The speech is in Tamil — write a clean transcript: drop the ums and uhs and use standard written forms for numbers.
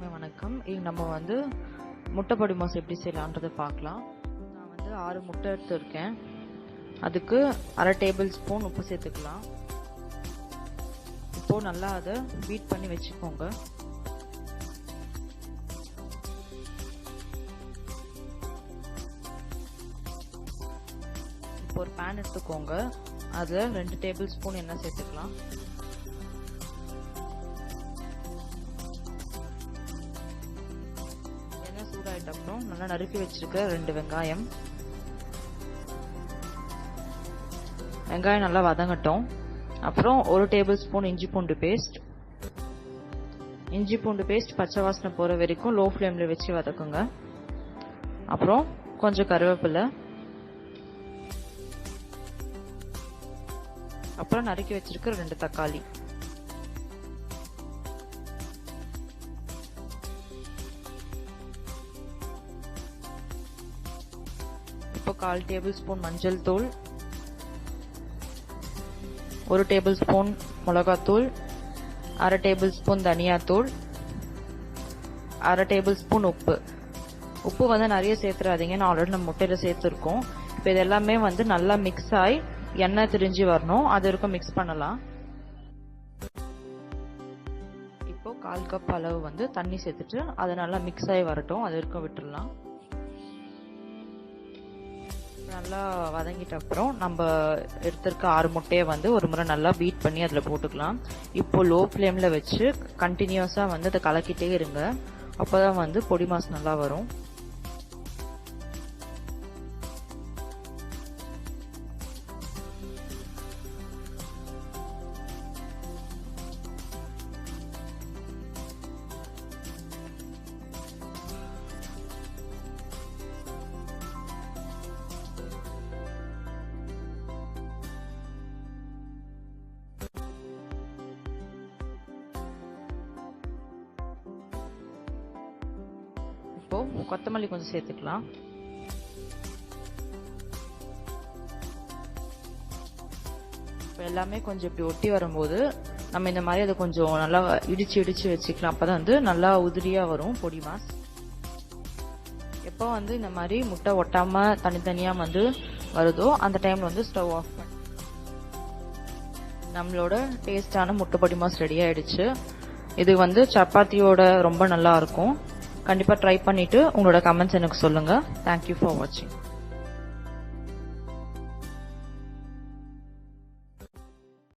எல்லாருக்குமே வணக்கம். நம்ம வந்து முட்டை பொடிமாஸ் எப்படி செய்யலாம்ன்றதை பார்க்கலாம். நான் வந்து 6 முட்டை எடுத்துருக்கேன். அதுக்கு அரை டேபிள் ஸ்பூன் உப்பு சேர்த்துக்கலாம். இப்போ நல்லா அதை பீட் பண்ணி வச்சுக்கோங்க. இப்போ ஒரு பேன் எடுத்துக்கோங்க. அதில் 2 டேபிள் ஸ்பூன் எண்ணெய் சேர்த்துக்கலாம். அப்புறம் நல்லா நறுக்கி வச்சிருக்க 2 வெங்காயம் நல்லா வதங்கட்டும். அப்புறம் 1 டேபிள் ஸ்பூன் இஞ்சி பூண்டு பேஸ்ட் பச்சை வாசனை போற வரைக்கும் லோ ஃப்ளேம்ல வச்சு வதக்குங்க. அப்புறம் கொஞ்சம் கருவேப்பிலை, அப்புறம் நறுக்கி வச்சிருக்க 2 தக்காளி, இப்போ 1/4 டேபிள் ஸ்பூன் மஞ்சள் தூள், 1 டேபிள் ஸ்பூன் மிளகாத்தூள், அரை டேபிள் ஸ்பூன் தனியாத்தூள், அரை டேபிள் ஸ்பூன் உப்பு வந்து நிறைய சேர்த்துறாதீங்க. நான் ஆல்ரெடி நம்ம முட்டையில சேர்த்துருக்கோம். இப்போ இது எல்லாமே வந்து நல்லா மிக்ஸ் ஆகி எண்ணெய் திரிஞ்சு வரணும். அது வரைக்கும் மிக்ஸ் பண்ணலாம். இப்போ 1/4 கப் அளவு வந்து தண்ணி சேர்த்துட்டு அதை நல்லா மிக்ஸ் ஆகி வரட்டும். அது வரைக்கும் விட்டுடலாம். நல்லா வதங்கிட்ட அப்புறம் நம்ம எடுத்திருக்க 6 முட்டையை வந்து ஒரு முறை நல்லா பீட் பண்ணி அதில் போட்டுக்கலாம். இப்போ லோ ஃப்ளேமில் வச்சு கண்டினியூஸாக வந்து அதை கலக்கிட்டே இருங்க. அப்போதான் வந்து பொடி மாஸ் நல்லா வரும். இப்போ கொத்தமல்லி கொஞ்சம் சேர்த்துக்கலாம். இப்போ எல்லாமே கொஞ்சம் இப்படி ஒட்டி வரும்போது நம்ம இந்த மாதிரி அதை கொஞ்சம் நல்லா இடிச்சு வச்சுக்கலாம். அப்பதான் வந்து நல்லா உதிரியா வரும் பொடி மாஸ். எப்போ வந்து இந்த மாதிரி முட்டை ஒட்டாம தனித்தனியா வந்து வருதோ அந்த டைம்ல வந்து ஸ்டவ் ஆஃப் பண்ணி நம்மளோட டேஸ்டான முட்டை பொடி மாஸ் ரெடி ஆயிடுச்சு. இது வந்து சப்பாத்தியோட ரொம்ப நல்லா இருக்கும். கண்டிப்பா ட்ரை பண்ணிட்டு உங்களோட கமெண்ட்ஸ் எனக்கு சொல்லுங்க. தேங்க்யூ ஃபார் வாட்சிங்.